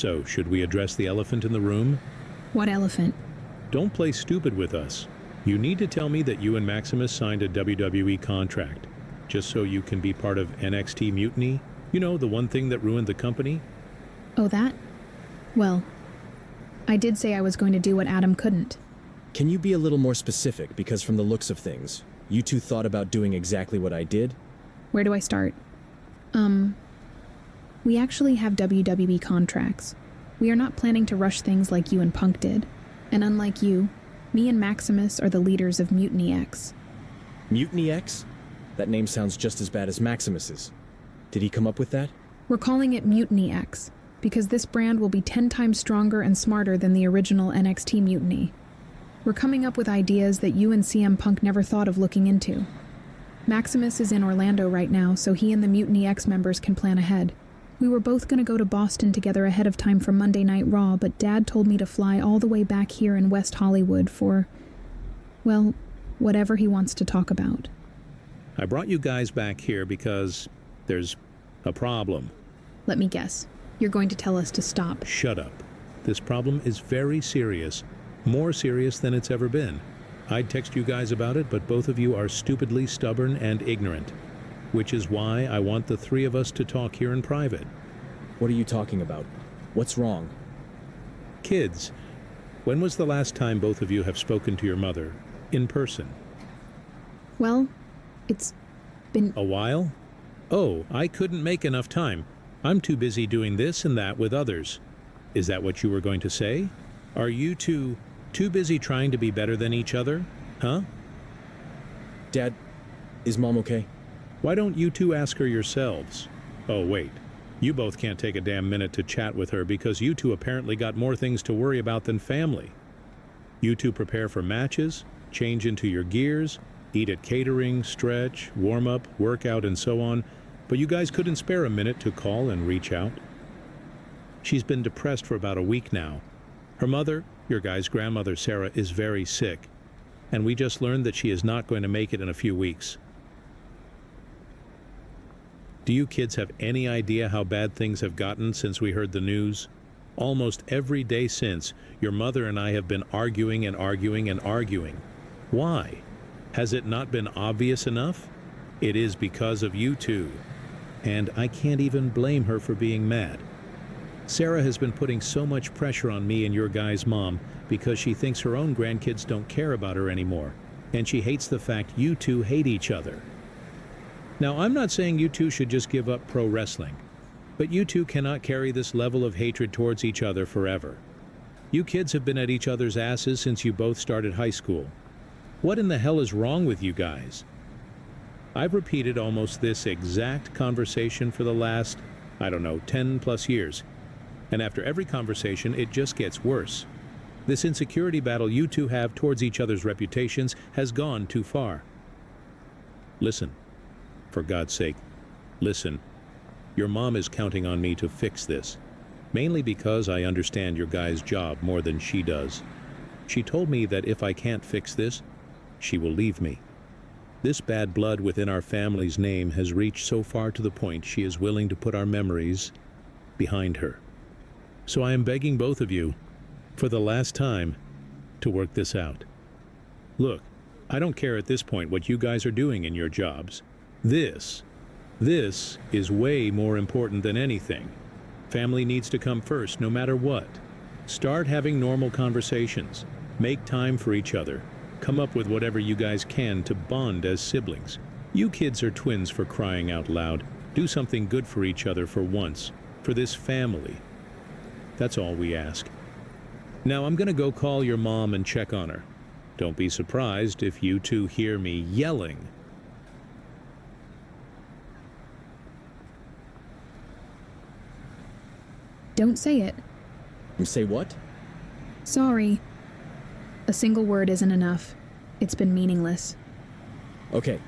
So, should we address the elephant in the room? What elephant? Don't play stupid with us. You need to tell me that you and Maximus signed a WWE contract, just so you can be part of NXT Mutiny. You know, the one thing that ruined the company? Oh, that? Well, I did say I was going to do what Adam couldn't. Can you be a little more specific? Because from the looks of things, you two thought about doing exactly what I did? Where do I start? We actually have WWE contracts. We are not planning to rush things like you and Punk did. And unlike you, me and Maximus are the leaders of Mutiny X. Mutiny X? That name sounds just as bad as Maximus's. Did he come up with that? We're calling it Mutiny X, because this brand will be 10 times stronger and smarter than the original NXT Mutiny. We're coming up with ideas that you and CM Punk never thought of looking into. Maximus is in Orlando right now, so he and the Mutiny X members can plan ahead. We were both going to go to Boston together ahead of time for Monday Night Raw, but Dad told me to fly all the way back here in West Hollywood for, well, whatever he wants to talk about. I brought you guys back here because there's a problem. Let me guess. You're going to tell us to stop. Shut up. This problem is very serious. More serious than it's ever been. I'd text you guys about it, but both of you are stupidly stubborn and ignorant. Which is why I want the three of us to talk here in private. What are you talking about? What's wrong? Kids, when was the last time both of you have spoken to your mother, in person? Well, it's been... A while? Oh, I couldn't make enough time. I'm too busy doing this and that with others. Is that what you were going to say? Are you too busy trying to be better than each other? Huh? Dad, is Mom okay? Why don't you two ask her yourselves? Oh, wait. You both can't take a damn minute to chat with her because you two apparently got more things to worry about than family. You two prepare for matches, change into your gears, eat at catering, stretch, warm up, workout, and so on, but you guys couldn't spare a minute to call and reach out. She's been depressed for about a week now. Her mother, your guys' grandmother Sarah, is very sick, and we just learned that she is not going to make it in a few weeks. Do you kids have any idea how bad things have gotten since we heard the news? Almost every day since, your mother and I have been arguing and arguing and arguing. Why? Has it not been obvious enough? It is because of you two. And I can't even blame her for being mad. Sarah has been putting so much pressure on me and your guys' mom because she thinks her own grandkids don't care about her anymore. And she hates the fact you two hate each other. Now, I'm not saying you two should just give up pro wrestling, but you two cannot carry this level of hatred towards each other forever. You kids have been at each other's asses since you both started high school. What in the hell is wrong with you guys? I've repeated almost this exact conversation for the last, 10 plus years. And after every conversation, it just gets worse. This insecurity battle you two have towards each other's reputations has gone too far. Listen. For God's sake, listen. Your mom is counting on me to fix this, mainly because I understand your guy's job more than she does. She told me that if I can't fix this, she will leave me. This bad blood within our family's name has reached so far to the point she is willing to put our memories behind her. So I am begging both of you, for the last time, to work this out. Look, I don't care at this point what you guys are doing in your jobs. This is way more important than anything. Family needs to come first, no matter what. Start having normal conversations. Make time for each other. Come up with whatever you guys can to bond as siblings. You kids are twins, for crying out loud. Do something good for each other for once, for this family. That's all we ask. Now I'm gonna go call your mom and check on her. Don't be surprised if you two hear me yelling. Don't say it. You say what? Sorry. A single word isn't enough. It's been meaningless. Okay.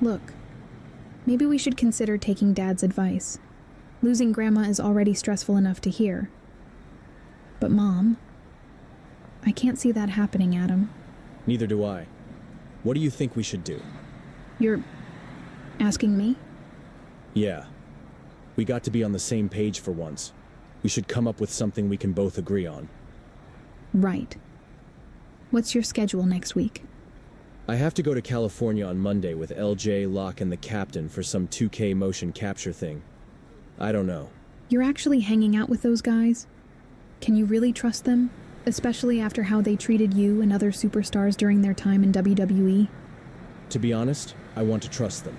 Look, maybe we should consider taking Dad's advice. Losing Grandma is already stressful enough to hear. But Mom, I can't see that happening, Adam. Neither do I. What do you think we should do? You're asking me? Yeah. We got to be on the same page for once. We should come up with something we can both agree on. Right. What's your schedule next week? I have to go to California on Monday with LJ, Locke, and the captain for some 2K motion capture thing. I don't know. You're actually hanging out with those guys? Can you really trust them? Especially after how they treated you and other superstars during their time in WWE? To be honest, I want to trust them.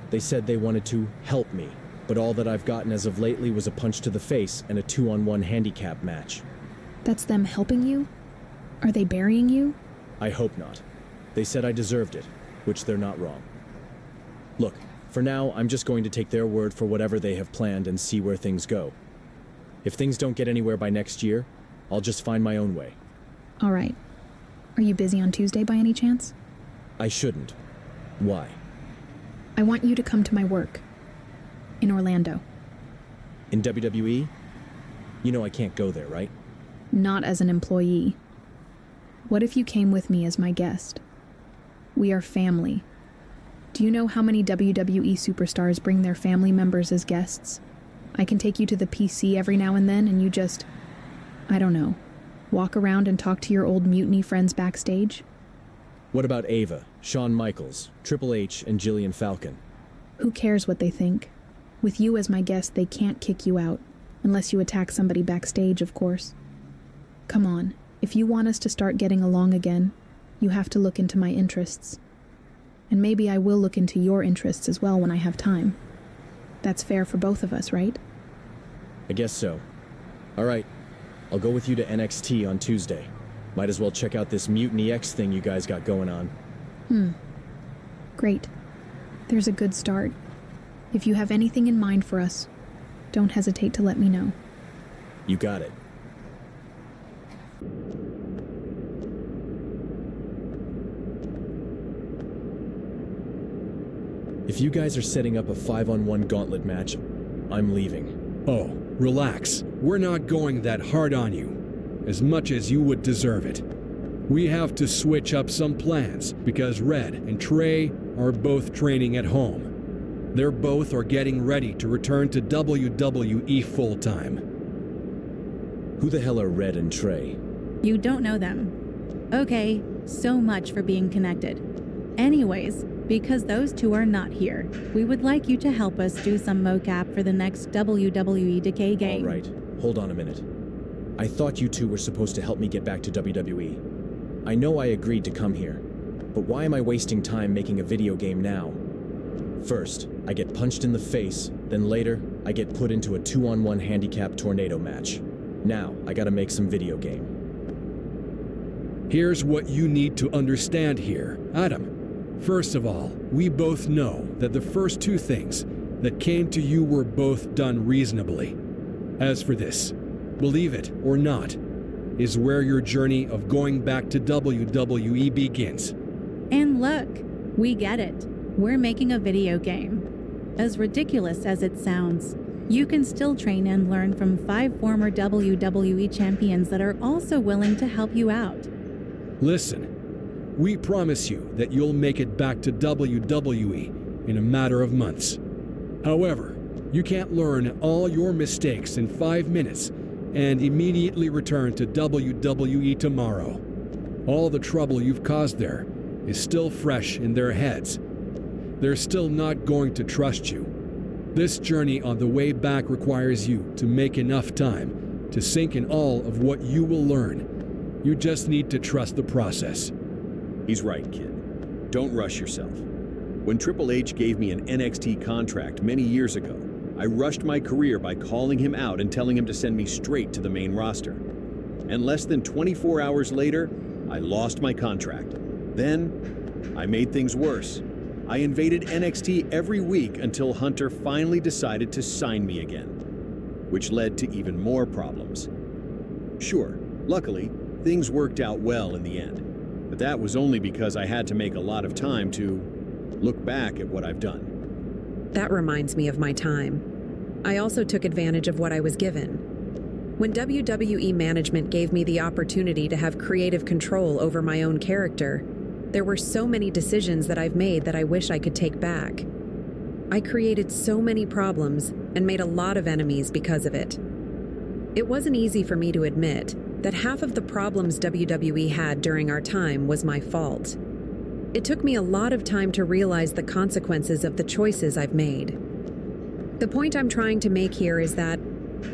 They said they wanted to help me, but all that I've gotten as of lately was a punch to the face and a 2-on-1 handicap match. That's them helping you? Are they burying you? I hope not. They said I deserved it, which they're not wrong. Look, for now, I'm just going to take their word for whatever they have planned and see where things go. If things don't get anywhere by next year, I'll just find my own way. All right. Are you busy on Tuesday by any chance? I shouldn't. Why? I want you to come to my work. In Orlando. In WWE? You know I can't go there, right? Not as an employee. What if you came with me as my guest? We are family. Do you know how many WWE superstars bring their family members as guests? I can take you to the PC every now and then and you just, I don't know, walk around and talk to your old Mutiny friends backstage? What about Ava, Shawn Michaels, Triple H, and Jillian Falkon? Who cares what they think? With you as my guest, they can't kick you out. Unless you attack somebody backstage, of course. Come on, if you want us to start getting along again, you have to look into my interests. And maybe I will look into your interests as well when I have time. That's fair for both of us, right? I guess so. All right, I'll go with you to NXT on Tuesday. Might as well check out this Mutiny X thing you guys got going on. Great. There's a good start. If you have anything in mind for us, don't hesitate to let me know. You got it. If you guys are setting up a 5-on-1 gauntlet match, I'm leaving. Oh, relax. We're not going that hard on you, as much as you would deserve it. We have to switch up some plans because Red and Trey are both training at home. They're both are getting ready to return to WWE full-time. Who the hell are Red and Trey? You don't know them. Okay, so much for being connected. Anyways, because those two are not here, we would like you to help us do some mocap for the next WWE Decay game. All right, hold on a minute. I thought you two were supposed to help me get back to WWE. I know I agreed to come here, but why am I wasting time making a video game now? First, I get punched in the face, then later, I get put into a 2-on-1 handicap tornado match. Now, I gotta make some video game. Here's what you need to understand here, Adam. First of all, we both know that the first two things that came to you were both done reasonably. As for this, believe it or not, is where your journey of going back to WWE begins. And look, we get it. We're making a video game. As ridiculous as it sounds, you can still train and learn from 5 former WWE champions that are also willing to help you out. Listen, we promise you that you'll make it back to WWE in a matter of months. However, you can't learn all your mistakes in 5 minutes and immediately return to WWE tomorrow. All the trouble you've caused there is still fresh in their heads. They're still not going to trust you. This journey on the way back requires you to make enough time to sink in all of what you will learn. You just need to trust the process. He's right, kid. Don't rush yourself. When Triple H gave me an NXT contract many years ago, I rushed my career by calling him out and telling him to send me straight to the main roster. And less than 24 hours later, I lost my contract. Then, I made things worse. I invaded NXT every week until Hunter finally decided to sign me again, which led to even more problems. Sure, luckily, things worked out well in the end. But that was only because I had to make a lot of time to look back at what I've done. That reminds me of my time. I also took advantage of what I was given. When WWE management gave me the opportunity to have creative control over my own character, there were so many decisions that I've made that I wish I could take back. I created so many problems and made a lot of enemies because of it. It wasn't easy for me to admit that half of the problems WWE had during our time was my fault. It took me a lot of time to realize the consequences of the choices I've made. The point I'm trying to make here is that,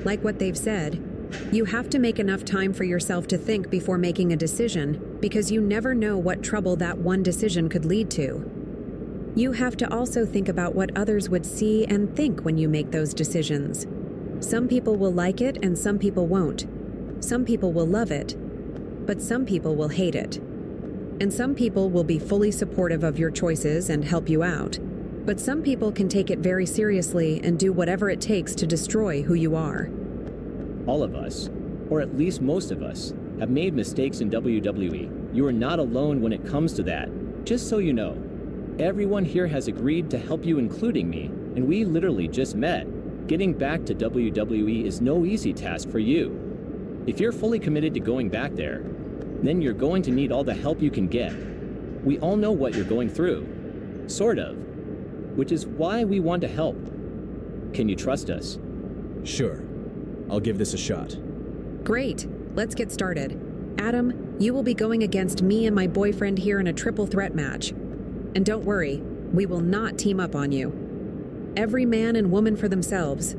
like what they've said, you have to make enough time for yourself to think before making a decision, because you never know what trouble that one decision could lead to. You have to also think about what others would see and think when you make those decisions. Some people will like it and some people won't. Some people will love it, but some people will hate it. And some people will be fully supportive of your choices and help you out. But some people can take it very seriously and do whatever it takes to destroy who you are. All of us, or at least most of us, have made mistakes in WWE. You are not alone when it comes to that. Just so you know, everyone here has agreed to help you, including me, and we literally just met. Getting back to WWE is no easy task for you. If you're fully committed to going back there, then you're going to need all the help you can get. We all know what you're going through. Sort of. Which is why we want to help. Can you trust us? Sure. I'll give this a shot. Great. Let's get started. Adam, you will be going against me and my boyfriend here in a triple threat match. And don't worry, we will not team up on you. Every man and woman for themselves.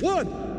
One.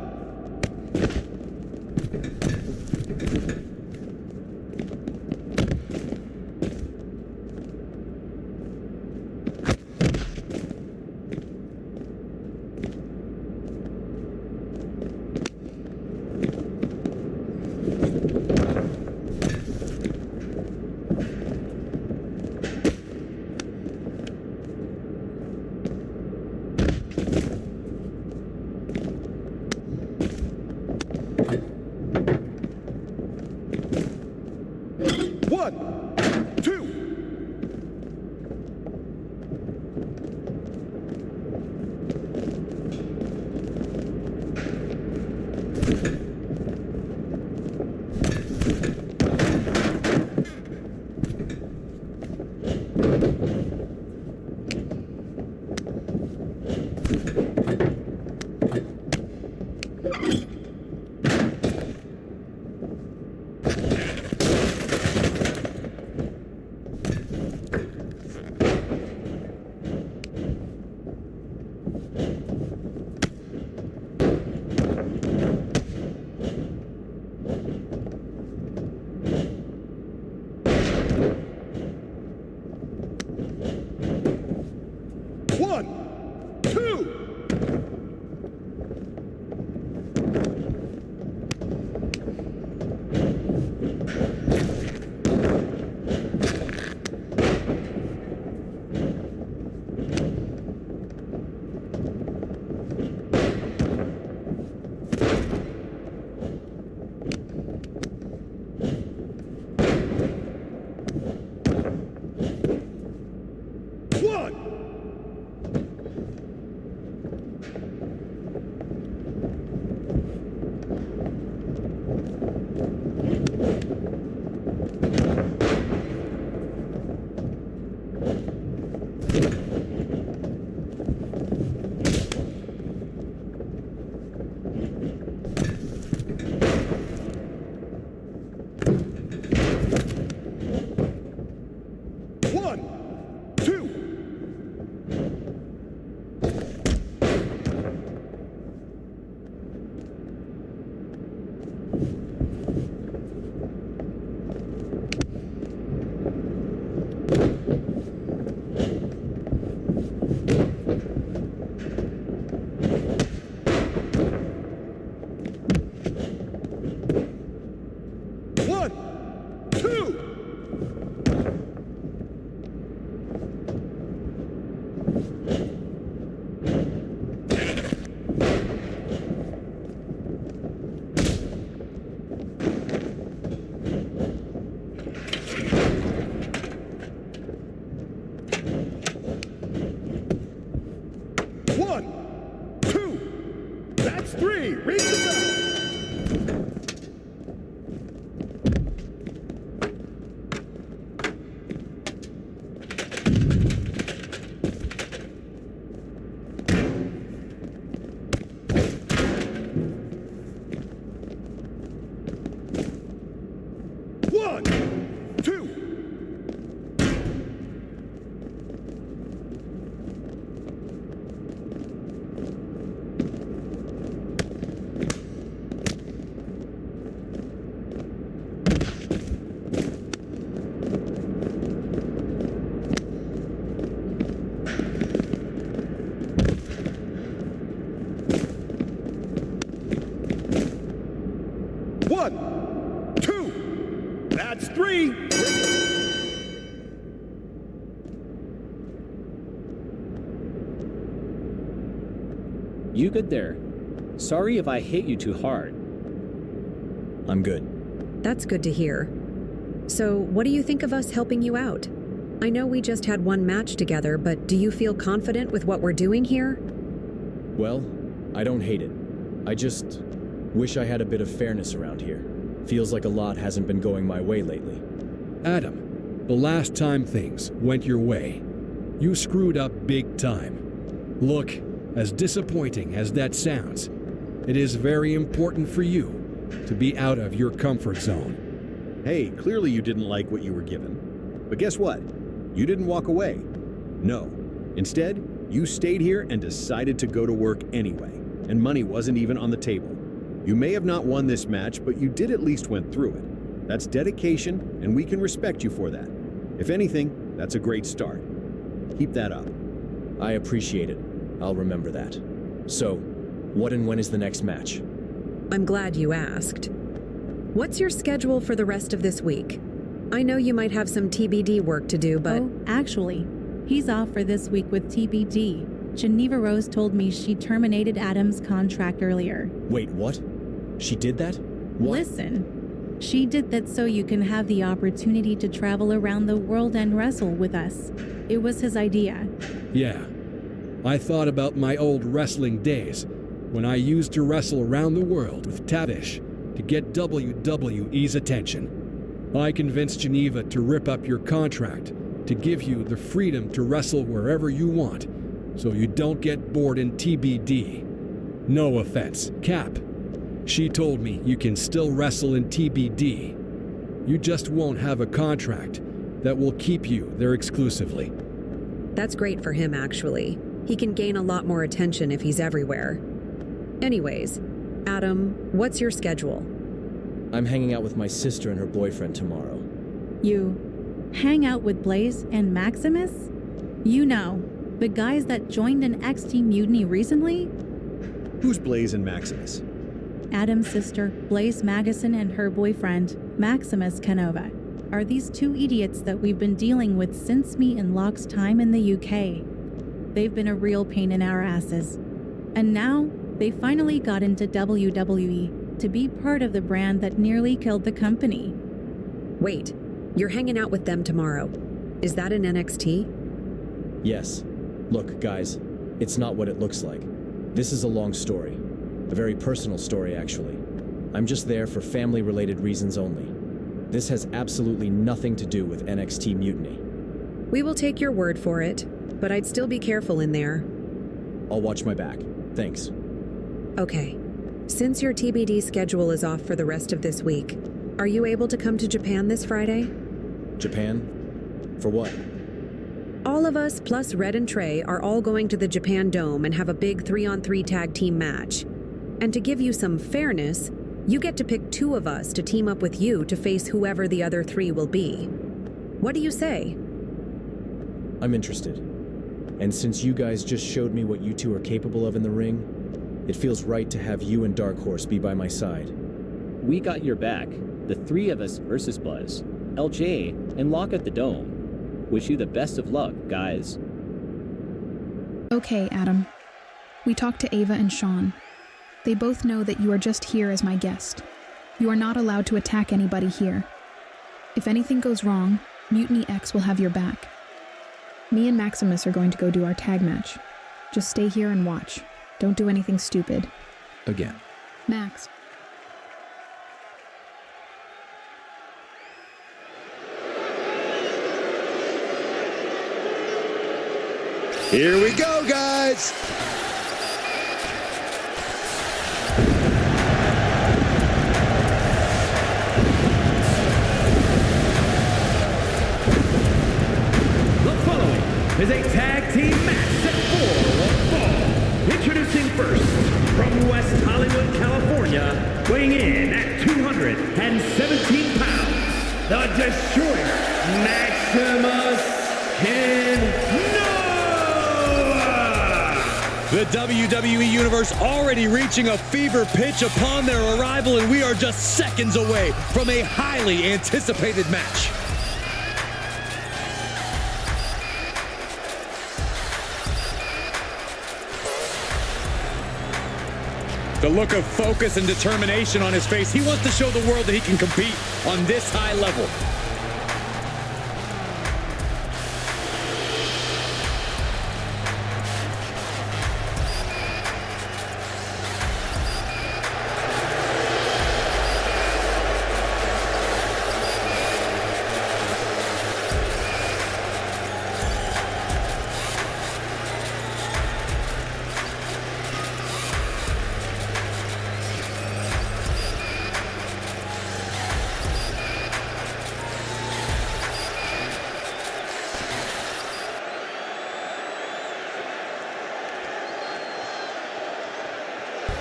1, 2. You good there? Sorry if I hit you too hard. I'm good. That's good to hear. So, what do you think of us helping you out? I know we just had one match together, but do you feel confident with what we're doing here? Well, I don't hate it. I just wish I had a bit of fairness around here. Feels like a lot hasn't been going my way lately. Adam, the last time things went your way, you screwed up big time. Look, as disappointing as that sounds, it is very important for you to be out of your comfort zone. Hey, clearly you didn't like what you were given. But guess what? You didn't walk away. No. Instead, you stayed here and decided to go to work anyway, and money wasn't even on the table. You may have not won this match, but you did at least went through it. That's dedication, and we can respect you for that. If anything, that's a great start. Keep that up. I appreciate it. I'll remember that. So, what and when is the next match? I'm glad you asked. What's your schedule for the rest of this week? I know you might have some TBD work to do, but... Oh, actually, he's off for this week with TBD. Geneva Rose told me she terminated Adam's contract earlier. Wait, what? She did that? What? Listen, she did that so you can have the opportunity to travel around the world and wrestle with us. It was his idea. Yeah. I thought about my old wrestling days when I used to wrestle around the world with Tavish to get WWE's attention. I convinced Geneva to rip up your contract to give you the freedom to wrestle wherever you want so you don't get bored in TBD. No offense, Cap. She told me you can still wrestle in TBD. You just won't have a contract that will keep you there exclusively. That's great for him, actually. He can gain a lot more attention if he's everywhere. Anyways, Adam, what's your schedule? I'm hanging out with my sister and her boyfriend tomorrow. You hang out with Blaze and Maximus? You know, The guys that joined NXT Mutiny recently? Who's Blaze and Maximus? Adam's sister, Blaze Magison, and her boyfriend, Maximus Canova, are these two idiots that we've been dealing with since me and Locke's time in the UK. They've been a real pain in our asses. And now, they finally got into WWE to be part of the brand that nearly killed the company. Wait, you're hanging out with them tomorrow. Is that in NXT? Yes. Look, guys, it's not what it looks like. This is a long story. A very personal story, actually. I'm just there for family-related reasons only. This has absolutely nothing to do with NXT Mutiny. We will take your word for it, but I'd still be careful in there. I'll watch my back. Thanks. Okay. Since your TBD schedule is off for the rest of this week, are you able to come to Japan this Friday? Japan? For what? All of us, plus Red and Trey, are all going to the Japan Dome and have a big 3-on-3 tag team match. And to give you some fairness, you get to pick 2 of us to team up with you to face whoever the other 3 will be. What do you say? I'm interested. And since you guys just showed me what you two are capable of in the ring, it feels right to have you and Dark Horse be by my side. We got your back. The 3 of us versus Buzz, LJ, and Locke at the Dome. Wish you the best of luck, guys. Okay, Adam. We talked to Ava and Sean. They both know that you are just here as my guest. You are not allowed to attack anybody here. If anything goes wrong, Mutiny X will have your back. Me and Maximus are going to go do our tag match. Just stay here and watch. Don't do anything stupid. Again. Max. Here we go, guys! The following is a tag team match set for one fall. Introducing first, from West Hollywood, California, weighing in at 217 pounds, the Destroyer, Maximus Canova! The WWE Universe already reaching a fever pitch upon their arrival, and we are just seconds away from a highly anticipated match. The look of focus and determination on his face. He wants to show the world that he can compete on this high level.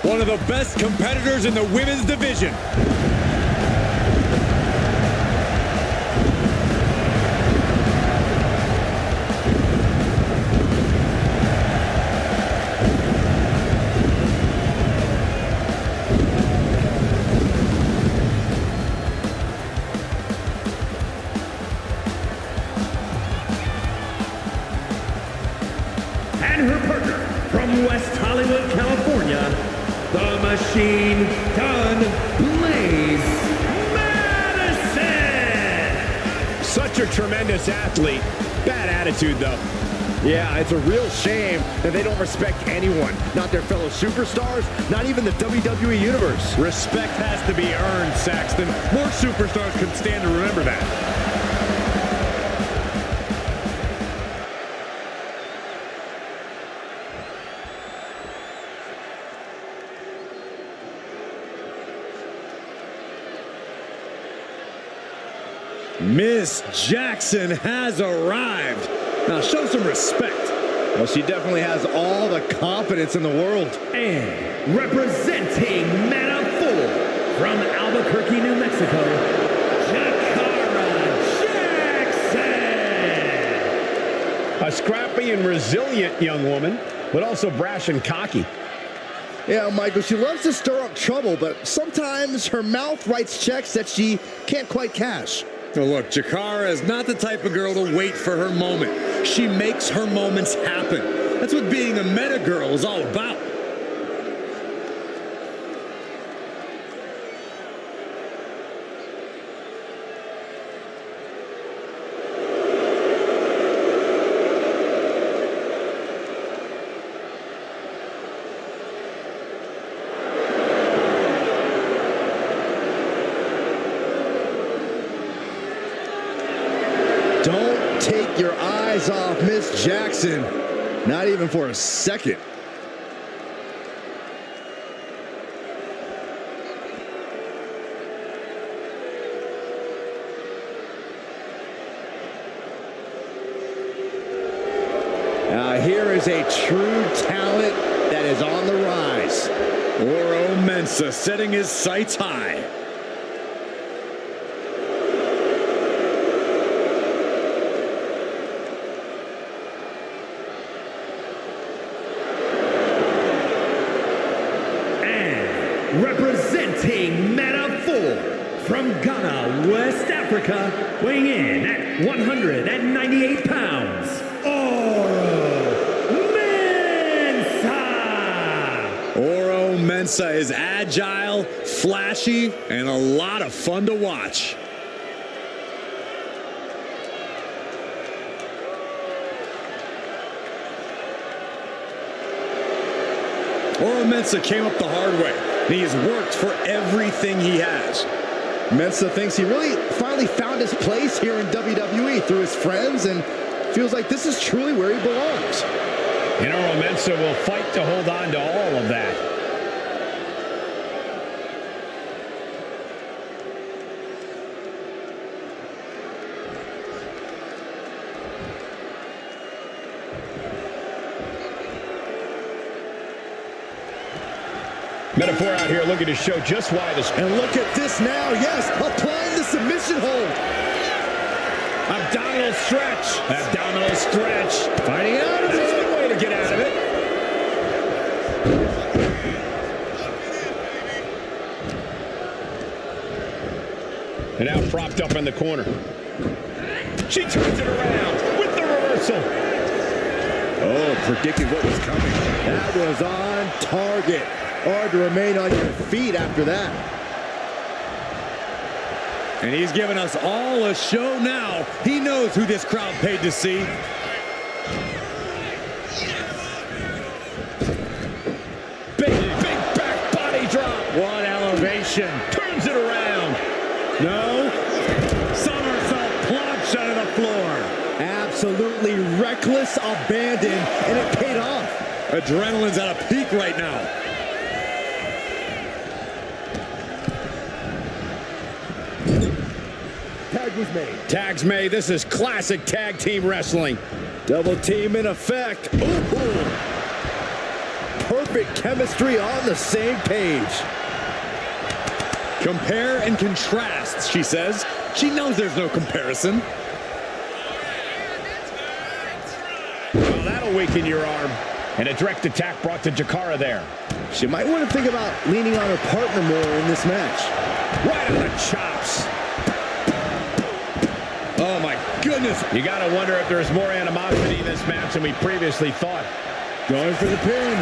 One of the best competitors in the women's division. And her partner, from West Hollywood, California, the Machine Gun Blaze Madison! Such a tremendous athlete. Bad attitude, though. Yeah, it's a real shame that they don't respect anyone. Not their fellow superstars, not even the WWE Universe. Respect has to be earned, Saxton. More superstars can stand to remember that. Miss Jackson has arrived. Now show some respect. Well, she definitely has all the confidence in the world. And representing Manaful from Albuquerque, New Mexico, Jakara Jackson! A scrappy and resilient young woman, but also brash and cocky. Yeah, Michael, she loves to stir up trouble, but sometimes her mouth writes checks that she can't quite cash. Oh, look, Jakara is not the type of girl to wait for her moment. She makes her moments happen. That's what being a meta girl is all about. Don't take your eyes off Miss Jackson. Not even for a second. Now here is a true talent that is on the rise. Oro Mensah setting his sights high. Representing Meta 4 from Ghana, West Africa, weighing in at 198 pounds, Oro Mensah! Oro Mensah is agile, flashy, and a lot of fun to watch. Oro Mensah came up the hard way. He has worked for everything he has. Mensah thinks he really finally found his place here in WWE through his friends and feels like this is truly where he belongs. And Oro Mensah will fight to hold on to all of that. Metaphor out here looking to show just why this... And look at this now, yes, applying the submission hold. Abdominal stretch. Abdominal stretch. Finding out of That's it. one way to get out of it. And now propped up in the corner. She turns it around with the reversal. Oh, predicted what was coming. That was on target. Hard to remain on your feet after that. And he's giving us all a show now. He knows who this crowd paid to see. Big back body drop. What elevation. Turns it around. No. Somersault plunge out of the floor. Absolutely reckless abandon, and it paid off. Adrenaline's at a peak right now. Tag was made. Tags made. This is classic tag team wrestling. Double team in effect. Ooh. Perfect chemistry on the same page. Compare and contrast, she says. She knows there's no comparison. Well, that'll weaken your arm. And a direct attack brought to Jakara there. She might want to think about leaning on her partner more in this match. Right on the chops. Oh my goodness. You gotta wonder if there's more animosity in this match than we previously thought. Going for the pin.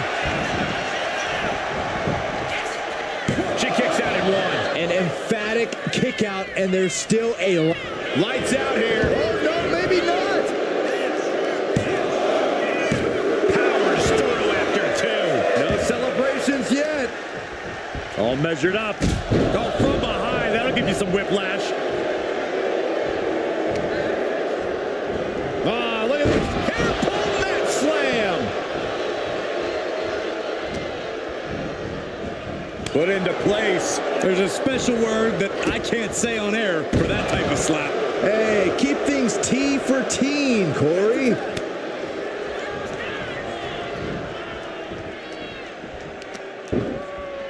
She kicks out in one. An emphatic kick out, and there's still a... Lights out here. Oh, no, maybe not. Powers through after two. No celebrations yet. All measured up. Oh, from behind. That'll give you some whiplash. Oh, look at this. Hair pull mat slam. Put into place. There's a special word that I can't say on air for that type of slap. Hey, keep things T for teen, Corey.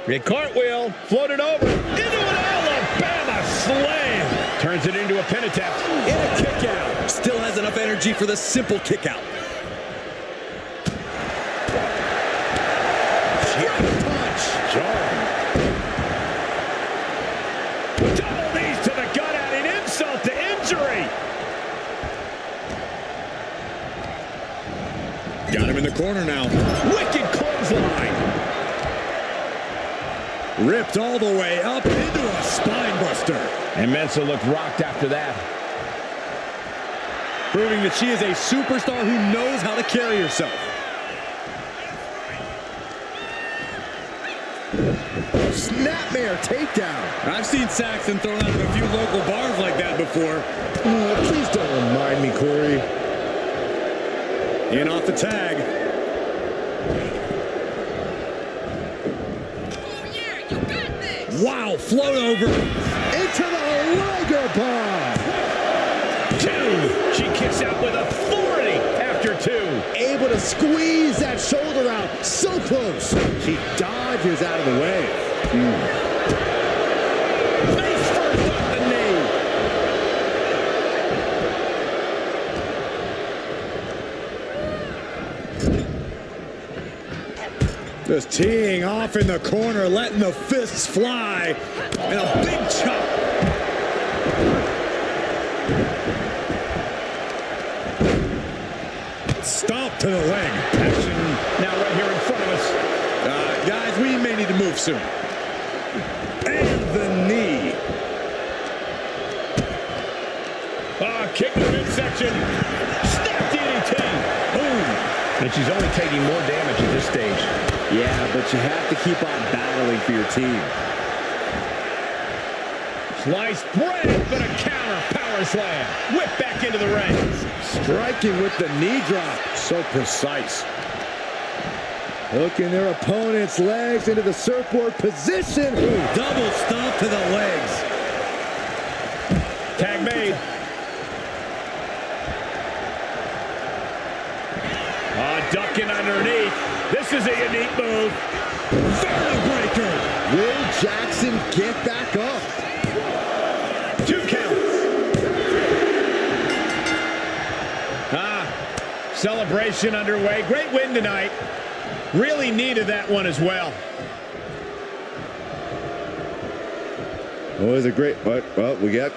A cartwheel, floated over, into an Alabama slam. Turns it into a pin attempt. In a kick out. Still has enough energy for the simple kick out. corner now. Wicked clothesline. Ripped all the way up into a spine buster. And Mensa looked rocked after that. Proving that she is a superstar who knows how to carry herself. Snapmare takedown. I've seen Saxton thrown out of a few local bars like that before. Oh, please don't remind me, Corey. In off the tag. Wow, float over. Into the Liger bomb. 2. She kicks out with authority after 2. Able to squeeze that shoulder out. So close. She dodges out of the way. Face first off the knee. Just teeing off in the corner, letting the fists fly. And a big chop. Stomp to the leg. Action now right here in front of us. Guys, we may need to move soon. And the knee. Kick to the midsection. Snap DDT. Boom. And she's only taking more damage at this stage. Yeah, but you have to keep on battling for your team. Sliced bread, but a counter power slam. Whip back into the ring. Striking with the knee drop. So precise. Hooking their opponent's legs into the surfboard position. Ooh, double stomp to the legs. Tag made. Ducking underneath. This is a unique move. Barrel breaker. Will Jackson get back up? 2 counts. Celebration underway. Great win tonight. Really needed that one as well. Well, it was a great, well, we got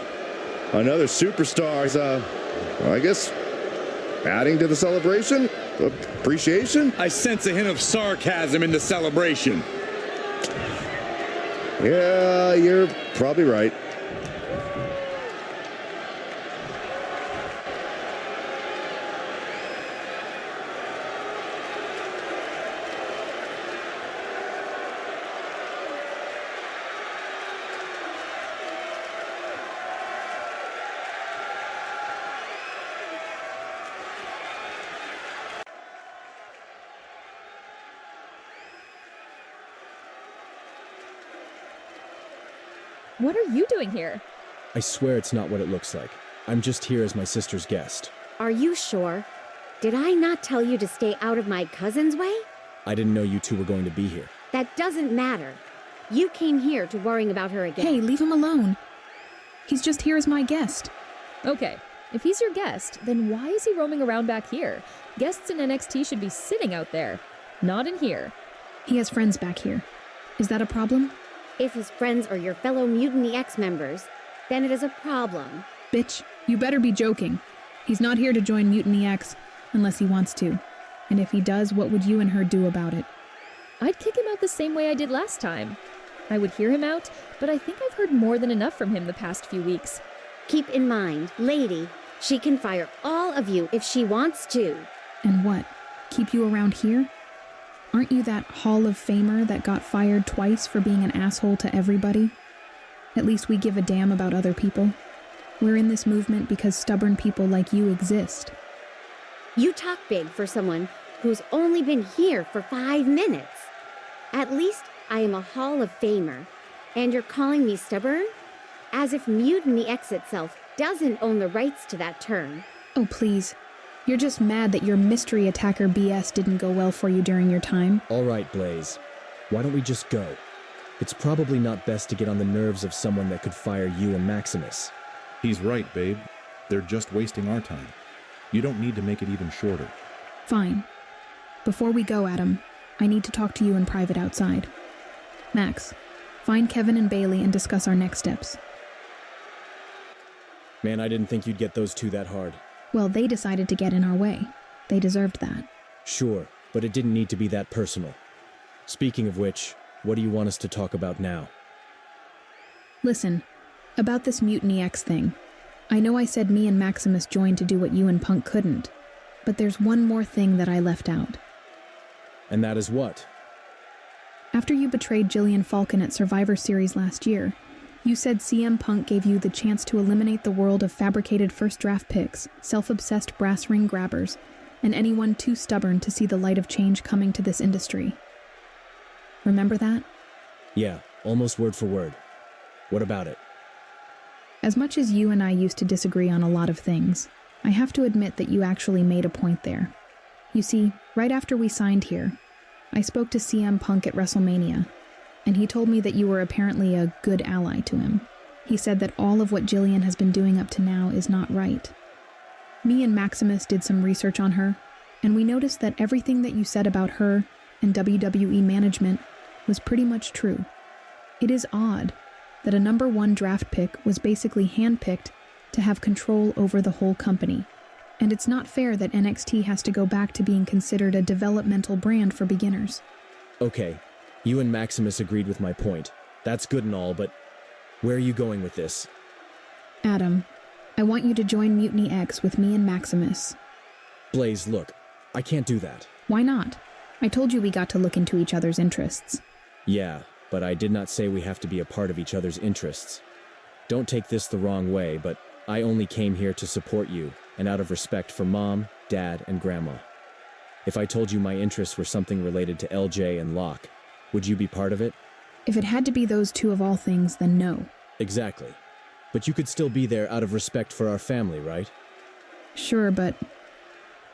another superstars, I guess, adding to the celebration. Appreciation? I sense a hint of sarcasm in the celebration. Yeah, you're probably right. What are you doing here? I swear it's not what it looks like. I'm just here as my sister's guest. Are you sure? Did I not tell you to stay out of my cousin's way? I didn't know you two were going to be here. That doesn't matter. You came here to worrying about her again. Hey, leave him alone. He's just here as my guest. Okay, if he's your guest, then why is he roaming around back here? Guests in NXT should be sitting out there, not in here. He has friends back here. Is that a problem? If his friends are your fellow Mutiny X members, then it is a problem. Bitch, you better be joking. He's not here to join Mutiny X, unless he wants to. And if he does, what would you and her do about it? I'd kick him out the same way I did last time. I would hear him out, but I think I've heard more than enough from him the past few weeks. Keep in mind, lady, she can fire all of you if she wants to. And what? Keep you around here? Aren't you that Hall of Famer that got fired twice for being an asshole to everybody? At least we give a damn about other people. We're in this movement because stubborn people like you exist. You talk big for someone who's only been here for 5 minutes. At least I am a Hall of Famer. And you're calling me stubborn? As if Mutiny X itself doesn't own the rights to that term. Oh, please. You're just mad that your mystery attacker BS didn't go well for you during your time. All right, Blaze. Why don't we just go? It's probably not best to get on the nerves of someone that could fire you and Maximus. He's right, babe. They're just wasting our time. You don't need to make it even shorter. Fine. Before we go, Adam, I need to talk to you in private outside. Max, find Kevin and Bailey and discuss our next steps. Man, I didn't think you'd get those two that hard. Well, they decided to get in our way. They deserved that. Sure, but it didn't need to be that personal. Speaking of which, what do you want us to talk about now? Listen, about this Mutiny X thing. I know I said me and Maximus joined to do what you and Punk couldn't, but there's one more thing that I left out. And that is what? After you betrayed Jillian Falkon at Survivor Series last year, you said CM Punk gave you the chance to eliminate the world of fabricated first draft picks, self-obsessed brass ring grabbers, and anyone too stubborn to see the light of change coming to this industry. Remember that? Yeah, almost word for word. What about it? As much as you and I used to disagree on a lot of things, I have to admit that you actually made a point there. You see, right after we signed here, I spoke to CM Punk at WrestleMania, and he told me that you were apparently a good ally to him. He said that all of what Jillian has been doing up to now is not right. Me and Maximus did some research on her, and we noticed that everything that you said about her and WWE management was pretty much true. It is odd that a #1 draft pick was basically handpicked to have control over the whole company. And it's not fair that NXT has to go back to being considered a developmental brand for beginners. Okay, you and Maximus agreed with my point. That's good and all, but where are you going with this? Adam, I want you to join Mutiny X with me and Maximus. Blaze, look, I can't do that. Why not? I told you we got to look into each other's interests. Yeah, but I did not say we have to be a part of each other's interests. Don't take this the wrong way, but I only came here to support you, and out of respect for Mom, Dad, and Grandma. If I told you my interests were something related to LJ and Locke, would you be part of it? If it had to be those two of all things, then no. Exactly. But you could still be there out of respect for our family, right? Sure, but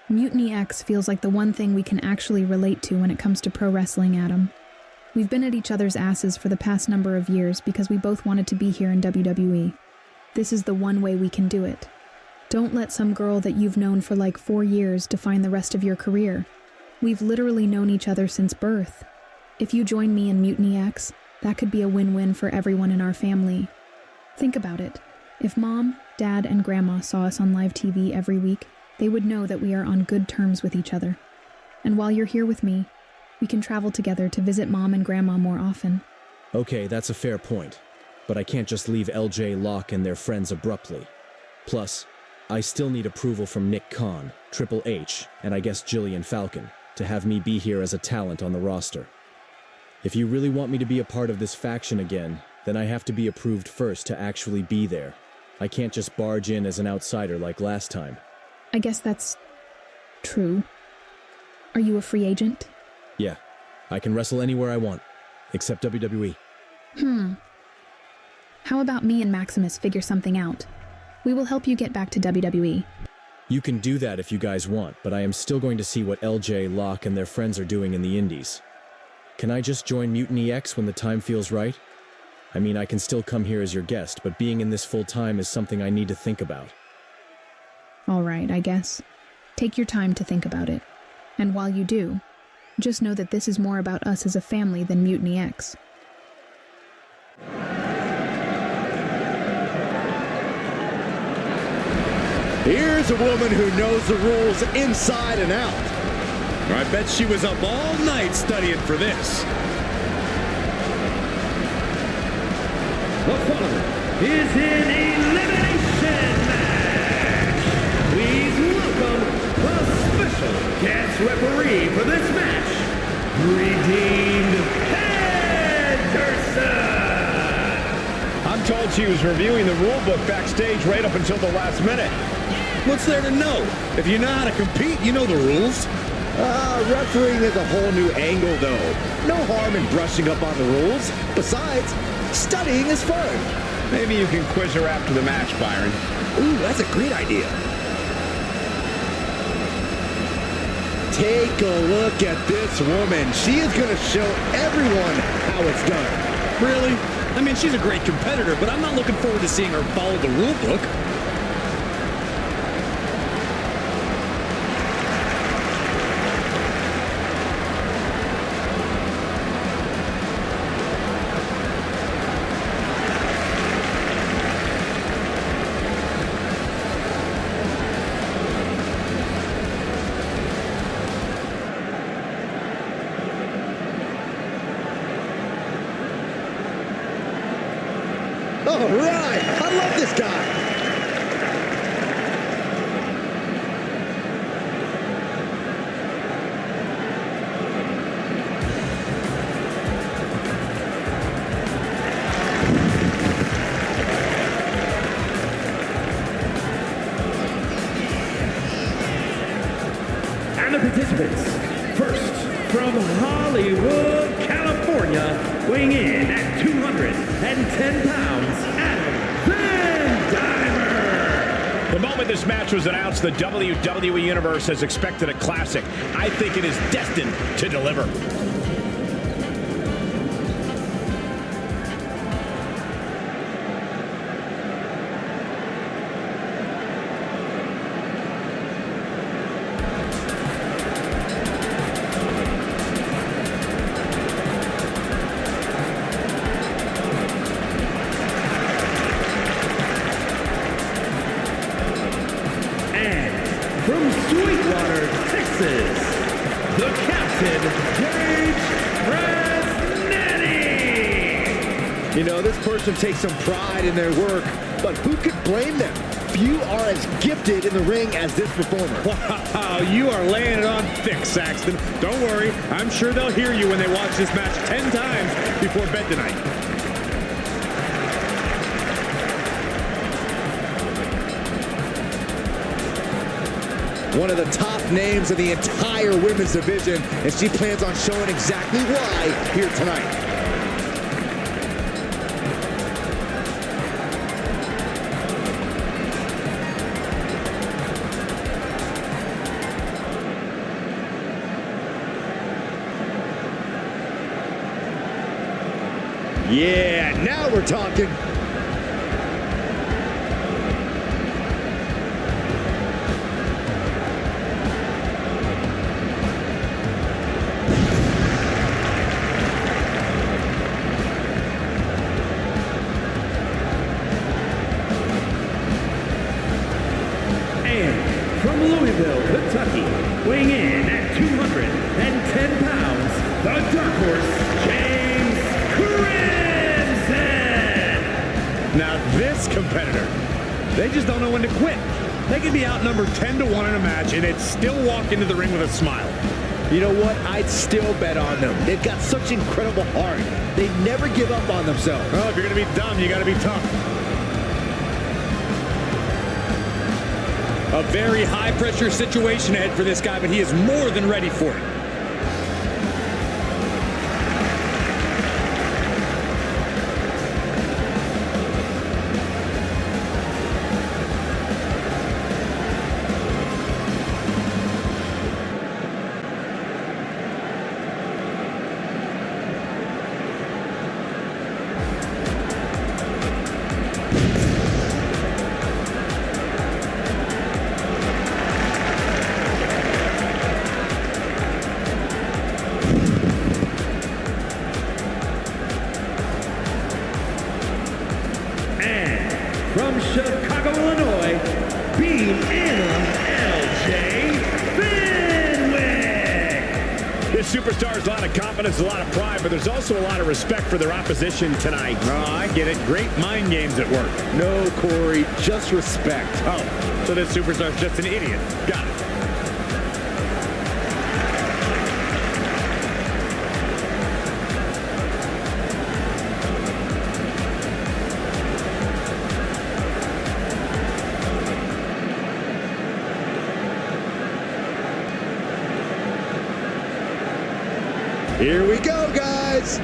Mutiny X feels like the one thing we can actually relate to when it comes to pro wrestling, Adam. We've been at each other's asses for the past number of years because we both wanted to be here in WWE. This is the one way we can do it. Don't let some girl that you've known for like 4 years define the rest of your career. We've literally known each other since birth. If you join me in Mutiny X, that could be a win-win for everyone in our family. Think about it. If Mom, Dad, and Grandma saw us on live TV every week, they would know that we are on good terms with each other. And while you're here with me, we can travel together to visit Mom and Grandma more often. Okay, that's a fair point. But I can't just leave LJ, Locke, and their friends abruptly. Plus, I still need approval from Nick Khan, Triple H, and I guess Jillian Falkon, to have me be here as a talent on the roster. If you really want me to be a part of this faction again, then I have to be approved first to actually be there. I can't just barge in as an outsider like last time. I guess that's true. Are you a free agent? Yeah, I can wrestle anywhere I want, except WWE. How about me and Maximus figure something out? We will help you get back to WWE. You can do that if you guys want, but I am still going to see what LJ, Locke, and their friends are doing in the Indies. Can I just join Mutiny X when the time feels right? I mean, I can still come here as your guest, but being in this full-time is something I need to think about. All right, I guess. Take your time to think about it. And while you do, just know that this is more about us as a family than Mutiny X. Here's a woman who knows the rules inside and out. I bet she was up all night studying for this. The following is an elimination match. Please welcome the special guest referee for this match, Redeemed Henderson. I'm told she was reviewing the rule book backstage right up until the last minute. What's there to know? If you know how to compete, you know the rules. Refereeing is a whole new angle, though. No harm in brushing up on the rules. Besides, studying is fun. Maybe you can quiz her after the match, Byron. Ooh, that's a great idea. Take a look at this woman. She is going to show everyone how it's done. Really? I mean, she's a great competitor, but I'm not looking forward to seeing her follow the rule book. All right. I love this guy. And the participants, first from Hollywood, California, weighing in at 210 pounds, Adam Van Dimer. The moment this match was announced, the WWE Universe has expected a classic. I think it is destined to deliver. From Sweetwater, Texas, the Captain, Gage Brasnetti. You know, this person takes some pride in their work, but who could blame them? Few are as gifted in the ring as this performer. Wow, you are laying it on thick, Saxton. Don't worry, I'm sure they'll hear you when they watch this match 10 times before bed tonight. One of the top names in the entire women's division, and she plans on showing exactly why here tonight. Yeah, now we're talking. From Louisville, Kentucky, weighing in at 210 pounds, the Dark Horse, James Crimson. Now this competitor, they just don't know when to quit. They can be outnumbered 10-1 in a match and they'd still walk into the ring with a smile. You know what? I'd still bet on them. They've got such incredible heart. They never give up on themselves. Well, if you're going to be dumb, you got to be tough. A very high-pressure situation ahead for this guy, but he is more than ready for it. From Chicago, Illinois, Beam Anna L.J. Fenwick. This superstar has a lot of confidence, a lot of pride, but there's also a lot of respect for their opposition tonight. Oh, I get it. Great mind games at work. No, Corey, just respect. Oh, so this superstar's just an idiot. Got it. Here we go, guys.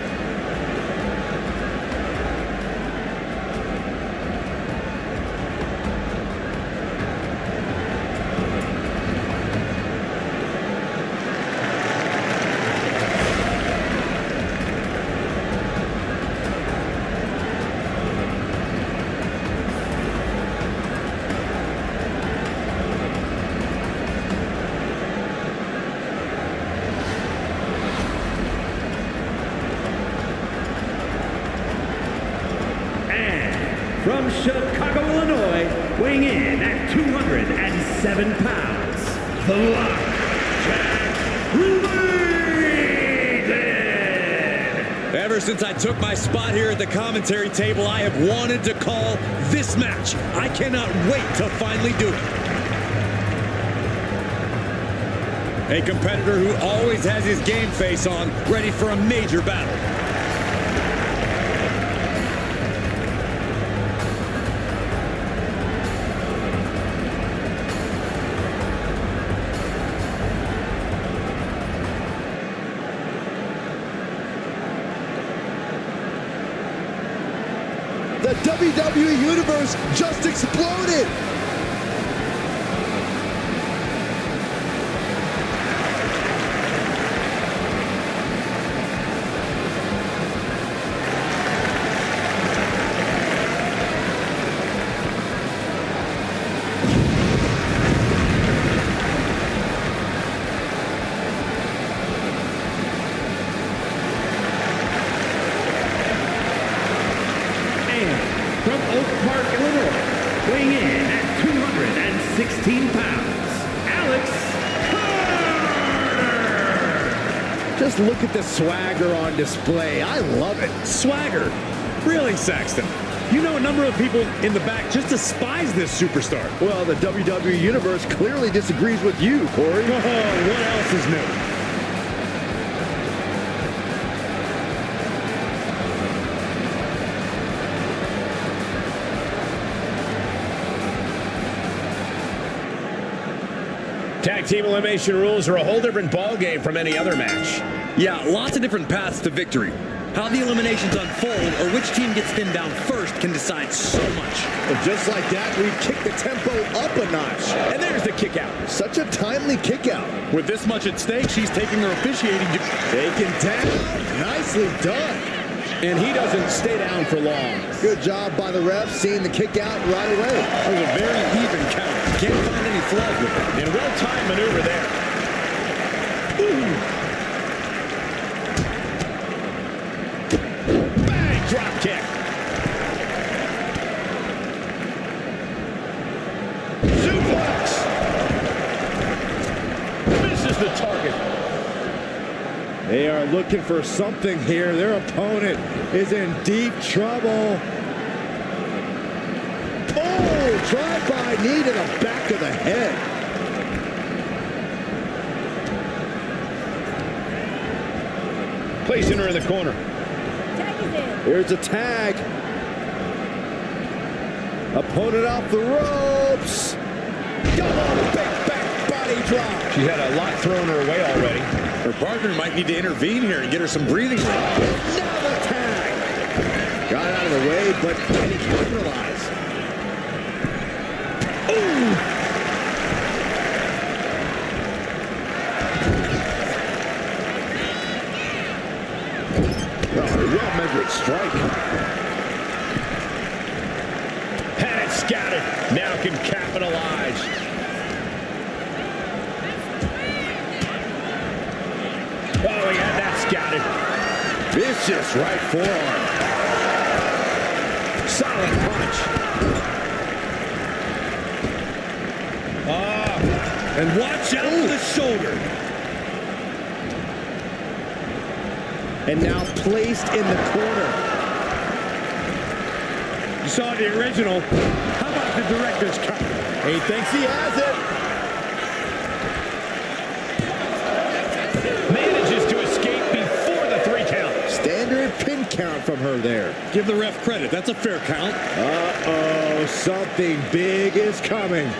From Chicago, Illinois, weighing in at 207 pounds, the Lock, Jack Layden. Ever since I took my spot here at the commentary table, I have wanted to call this match. I cannot wait to finally do it. A competitor who always has his game face on, ready for a major battle. The WWE Universe just exploded! From Oak Park, Illinois, weighing in at 216 pounds, Alex Carter! Just look at the swagger on display. I love it. Swagger? Really, Saxton? You know a number of people in the back just despise this superstar. Well, the WWE Universe clearly disagrees with you, Corey. Oh, what else is new? Tag team elimination rules are a whole different ballgame from any other match. Yeah, lots of different paths to victory. How the eliminations unfold or which team gets thinned down first can decide so much. And just like that, we kick the tempo up a notch. And there's the kick out. Such a timely kick out. With this much at stake, she's taking her officiating to... Taken down. Nicely done. And he doesn't stay down for long. Good job by the ref, seeing the kick out right away. That was a very even count. Can't find any flaws with it. And well-timed maneuver there. Ooh. Bang! Drop kick. Suplex. Misses the target. They are looking for something here. Their opponent is in deep trouble. Oh, drive-by knee to the back of the head. Placing her in the corner. Here's a tag. Opponent off the ropes. Double big back body drop. She had a lot thrown her way already. Her partner might need to intervene here and get her some breathing room. Now the tag. Got out of the way, but can he capitalize? Ooh. Oh, a well-measured strike. Had it scouted. Now can capitalize. Oh, he had that scouted. Vicious right forearm. Solid punch. And watch out for the shoulder. And now placed in the corner. You saw the original. How about the director's cut? He thinks he has it. Manages to escape before the 3 count. Standard pin count from her there. Give the ref credit. That's a fair count. Uh-oh, something big is coming.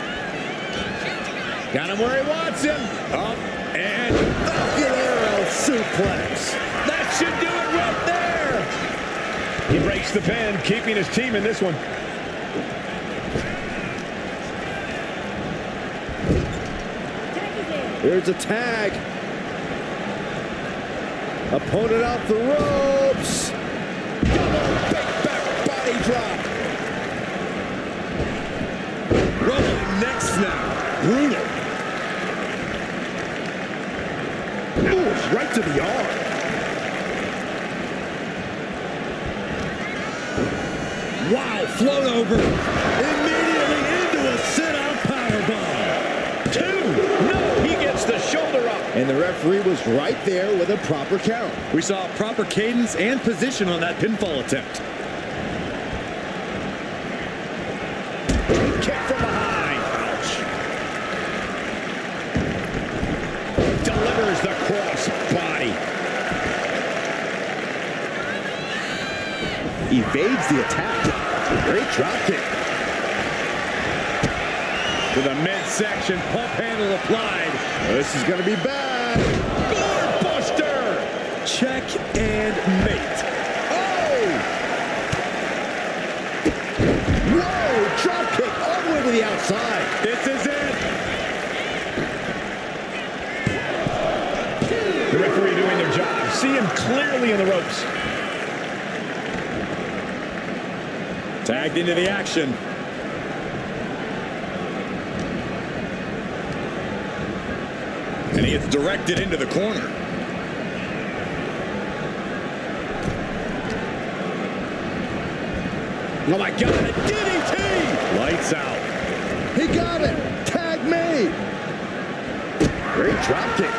Got him where he wants him. Up and Falcon Arrow suplex. that should do it right there. He breaks the pin, keeping his team in this one. Here's a tag. Opponent off the ropes. Double big back body drop. Rolling neck snap. Brutal. Ooh, right to the arm. Wow, float over. Immediately into a sit-out powerbomb. 2. No, he gets the shoulder up. And the referee was right there with a proper count. We saw proper cadence and position on that pinfall attempt. Kick from behind. Ouch. Delivers the cross body. Evades the attack. Great drop kick. To the midsection, pump handle applied. This is going to be bad. Doorbuster. Check and mate. Oh! Whoa! Drop kick all the way to the outside. This is it. The referee doing their job. See him clearly in the ropes. Tagged into the action. And he gets directed into the corner. Oh my God, a DDT! Lights out. He got it. Tag made. Great drop kick.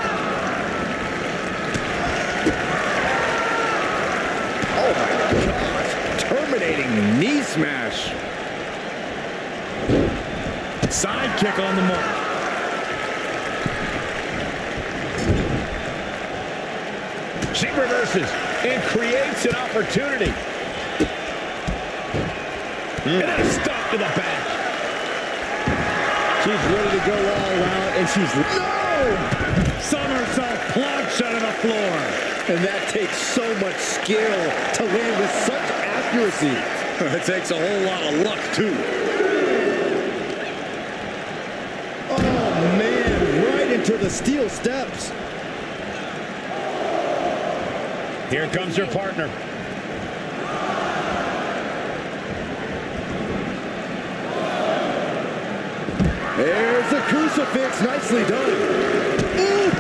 Oh my gosh. Terminating knee smash. Side kick on the mark. She reverses and creates an opportunity. And then a stop to the back. She's ready to go all out, and she's... No! Somersault plunge out of the floor. And that takes so much skill to land with such accuracy. It takes a whole lot of luck, too. Oh, man. Right into the steel steps. Here comes her partner. There's the crucifix. Nicely done. Ooh.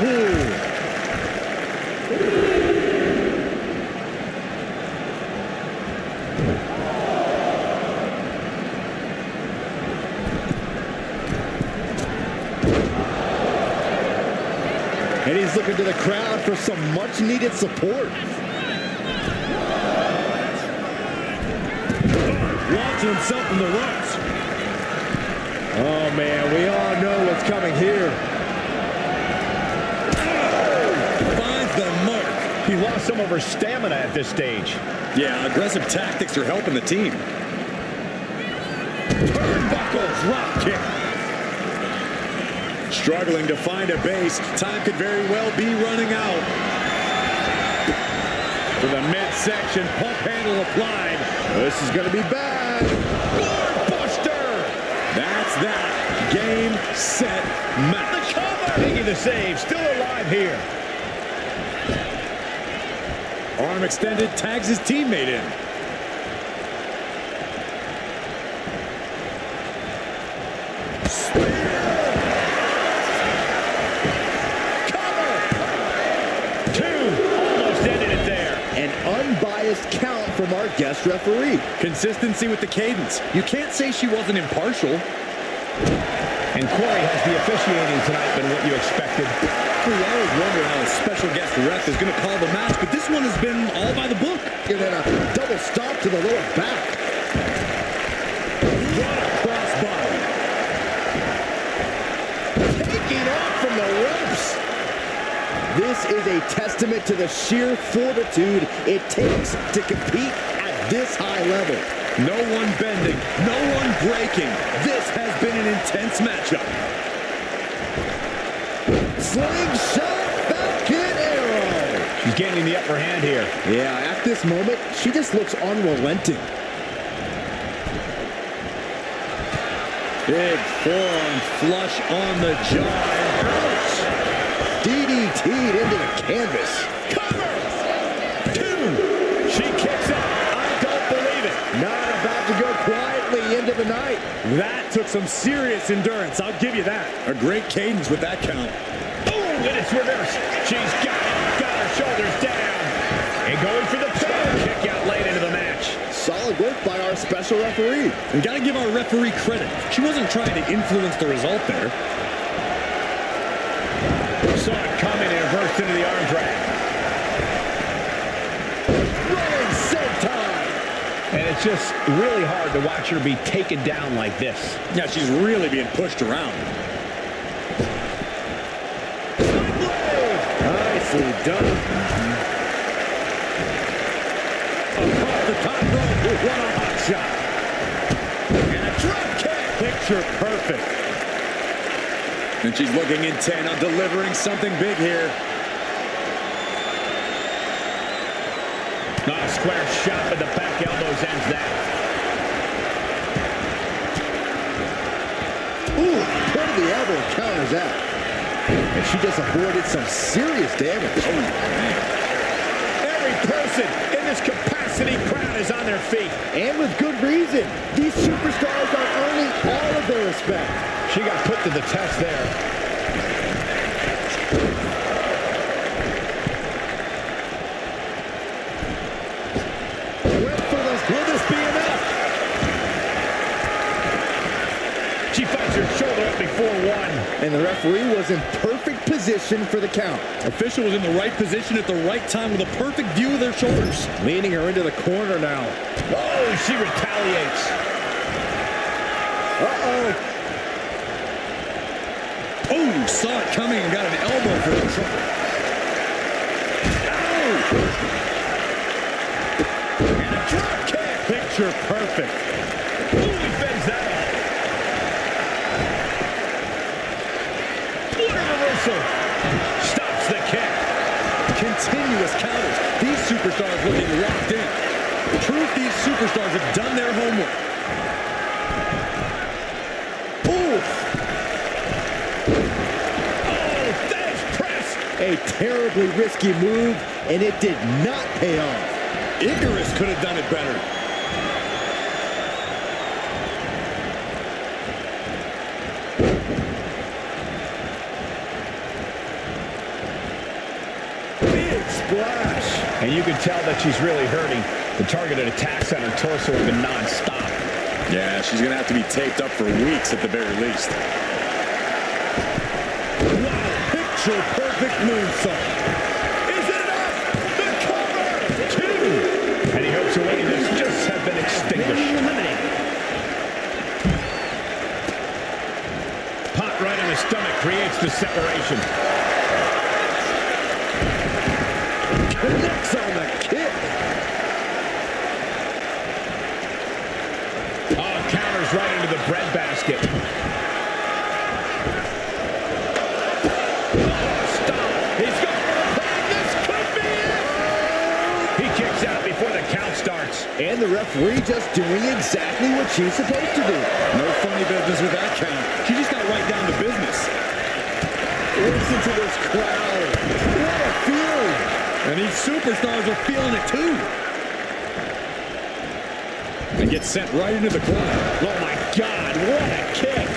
And he's looking to the crowd for some much-needed support. Launching himself in the ropes. Oh, man, we all know what's coming here. Finds the mark. He lost some of her stamina at this stage. Yeah, aggressive tactics are helping the team. Turnbuckle drop kick. Struggling to find a base. Time could very well be running out. To the midsection, pump handle applied. This is going to be bad. Doorbuster! That's that. Game, set, match. The cover! Making the save. Still alive here. Arm extended, tags his teammate in. Unbiased count from our guest referee. Consistency with the cadence. You can't say she wasn't impartial. And Corey, has the officiating tonight been what you expected? We always wonder how a special guest ref is going to call the match, but this one has been all by the book. And then a double stop to the lower back. What a crossbody. Taking off from the ropes. This is a testament to the sheer fortitude it takes to compete at this high level. No one bending, no one breaking. This has been an intense matchup. Slingshot Falcon Arrow. She's gaining the upper hand here. Yeah, at this moment, she just looks unrelenting. Big forearm flush on the jaw. Ouch! DDT'd into the canvas. Cover! 2. She kicks out. I don't believe it. Not about to go quietly into the night. That took some serious endurance. I'll give you that. A great cadence with that count. Oh, and it's reversed. She's got her shoulders down. And going for the pin. Kick out late into the match. Solid work by our special referee. And got to give our referee credit. She wasn't trying to influence the result there. Saw it coming just really hard to watch her be taken down like this. Yeah, she's really being pushed around. Nicely done. Across the top rope. What a hot shot. And a drop kick. Picture perfect. And she's looking intent on delivering something big here. Not a square shot, but the back elbows ends that. Ooh, point of the elbow counters that. And she just avoided some serious damage. Oh, man. Every person in this capacity crowd is on their feet. And with good reason. These superstars are earning all of their respect. She got put to the test there. Went for this. Will this be enough? She fights her shoulder up before one. And the referee was in perfect position for the count. Official was in the right position at the right time with a perfect view of their shoulders. Leaning her into the corner now. Oh, she retaliates. Uh-oh. Oh, saw it coming and got an elbow for the trouble. Oh! And a drop kick. Picture perfect. Ooh, he fends that off. What a reversal. Stops the kick. Continuous counters. These superstars looking locked in. Proof these superstars have done their homework. A terribly risky move, and it did not pay off. Icarus could have done it better. Big splash. And you can tell that she's really hurting. The targeted attacks on her torso have been non-stop. Yeah, she's going to have to be taped up for weeks at the very least. Wow, picture-perfect moonsault. Is it enough? The cover! Two! Any hopes of winning this just have been extinguished. Pop right in the stomach creates the separation. Connects on the kick. Oh, counters right into the breadbasket. And the referee just doing exactly what she's supposed to do. No funny business with that count. She just got right down to business. Listen to this crowd. What a feeling. And these superstars are feeling it too. And gets sent right into the corner. Oh my God, what a kick.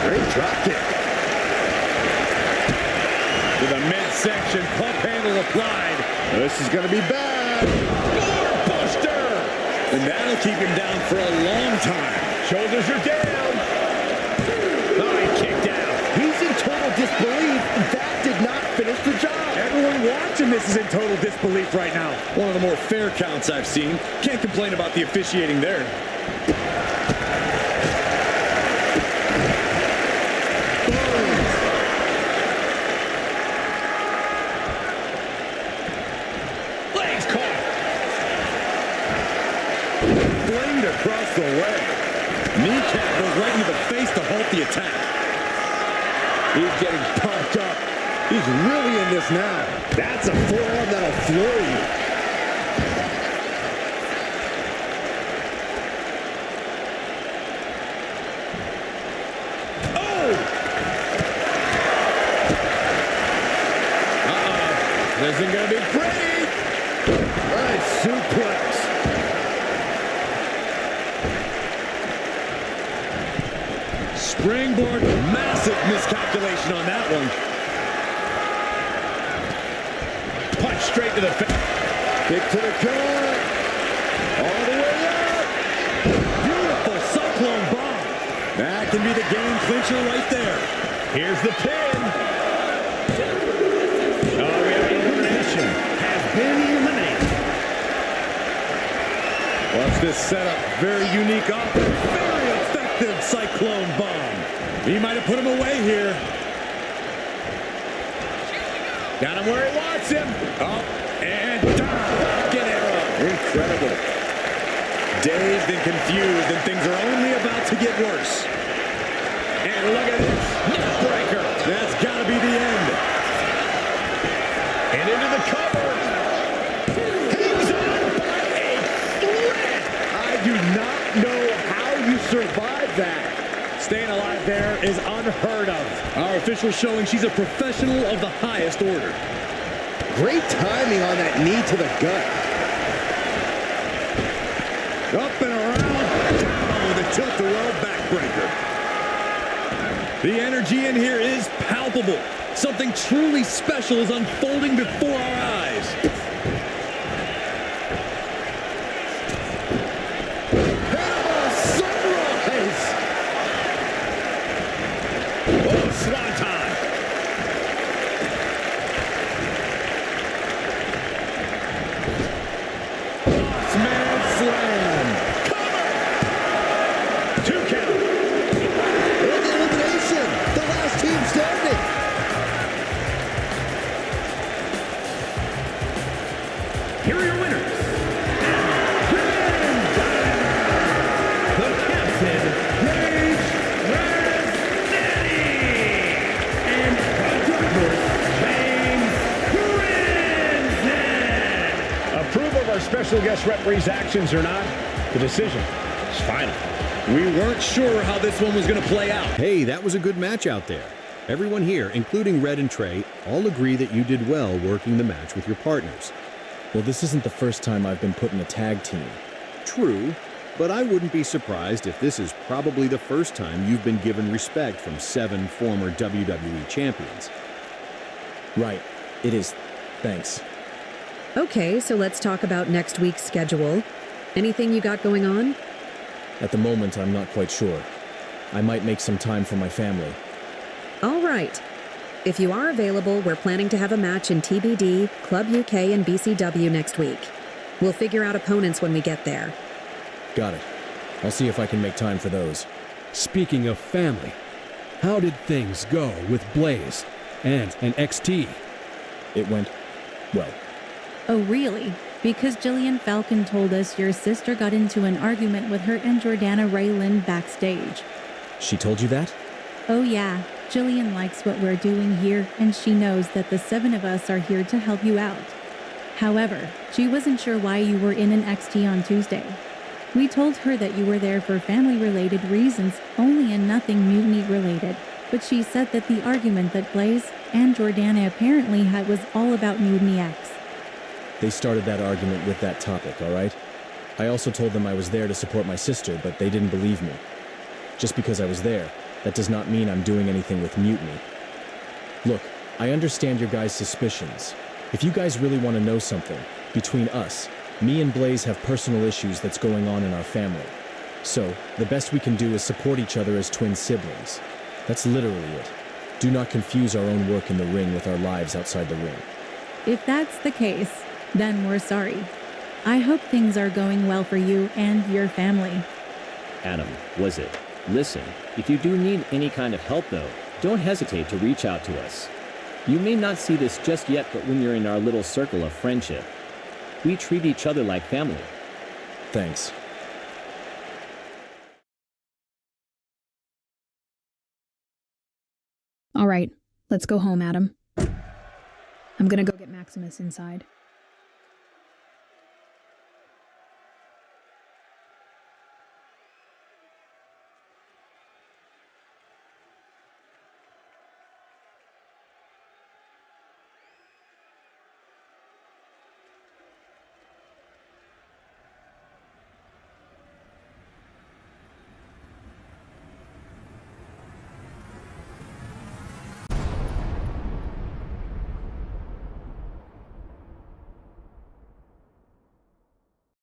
Great drop kick. To the midsection, pump handle applied. This is going to be bad. Buster! And that'll keep him down for a long time. Shoulders are down. Oh, he kicked out. He's in total disbelief. That did not finish the job. Everyone watching this is in total disbelief right now. One of the more fair counts I've seen. Can't complain about the officiating there. Across the way. Kneecap goes right into the face to halt the attack. He's getting pumped up. He's really in this now. That's a forearm that'll floor you. Oh! This isn't going to be pretty. Nice suplex. Springboard, massive miscalculation on that one. Punch straight to the face. Kick to the gut. All the way up. Beautiful cyclone bomb. That can be the game clincher right there. Here's the pin. Oh, we have an elimination. Has been eliminated. Watch this setup. Very unique offense. Very effective cyclone bomb. He might have put him away here. Got him where he wants him. Up and down. Get arrow. Incredible. Dazed and confused, and things are only about to get worse. And look at this. Neck breaker. That's got to be the end. And into the cover. Hangs on by a thread. I do not know how you survived that. Staying alive there is unheard of. Our official showing she's a professional of the highest order. Great timing on that knee to the gut. Up and around, down with a tilt-the-world backbreaker. The energy in here is palpable. Something truly special is unfolding before our eyes. Swanton. Bossman slam. Cover. 2 count. And elimination. The last team standing. Here are your winners. The captain, Paige and Approve of our special guest referee's actions or not, the decision is final. We weren't sure how this one was going to play out. Hey, that was a good match out there. Everyone here, including Red and Trey, all agree that you did well working the match with your partners. Well, this isn't the first time I've been put in a tag team. True, but I wouldn't be surprised if this is probably the first time you've been given respect from 7 former WWE champions. Right. It is. Thanks. Okay, so let's talk about next week's schedule. Anything you got going on? At the moment, I'm not quite sure. I might make some time for my family. All right. If you are available, we're planning to have a match in TBD, Club UK, and BCW next week. We'll figure out opponents when we get there. Got it. I'll see if I can make time for those. Speaking of family, how did things go with Blaze and NXT? It went well. Oh, really? Because Jillian Falkon told us your sister got into an argument with her and Jordana Raylin backstage. She told you that? Oh, yeah. Jillian likes what we're doing here, and she knows that the 7 of us are here to help you out. However, she wasn't sure why you were in NXT on Tuesday. We told her that you were there for family-related reasons only and nothing mutiny-related, but she said that the argument that Blaze and Jordana apparently had was all about Mutiny X. They started that argument with that topic, all right? I also told them I was there to support my sister, but they didn't believe me. Just because I was there, that does not mean I'm doing anything with Mutiny. Look, I understand your guys' suspicions. If you guys really want to know something, between us, me and Blaze have personal issues that's going on in our family. So, the best we can do is support each other as twin siblings. That's literally it. Do not confuse our own work in the ring with our lives outside the ring. If that's the case, then we're sorry. I hope things are going well for you and your family. Adam, was it? Listen, if you do need any kind of help though, don't hesitate to reach out to us. You may not see this just yet, but when you're in our little circle of friendship, we treat each other like family. Thanks. All right, let's go home, Adam. I'm gonna go get Maximus inside.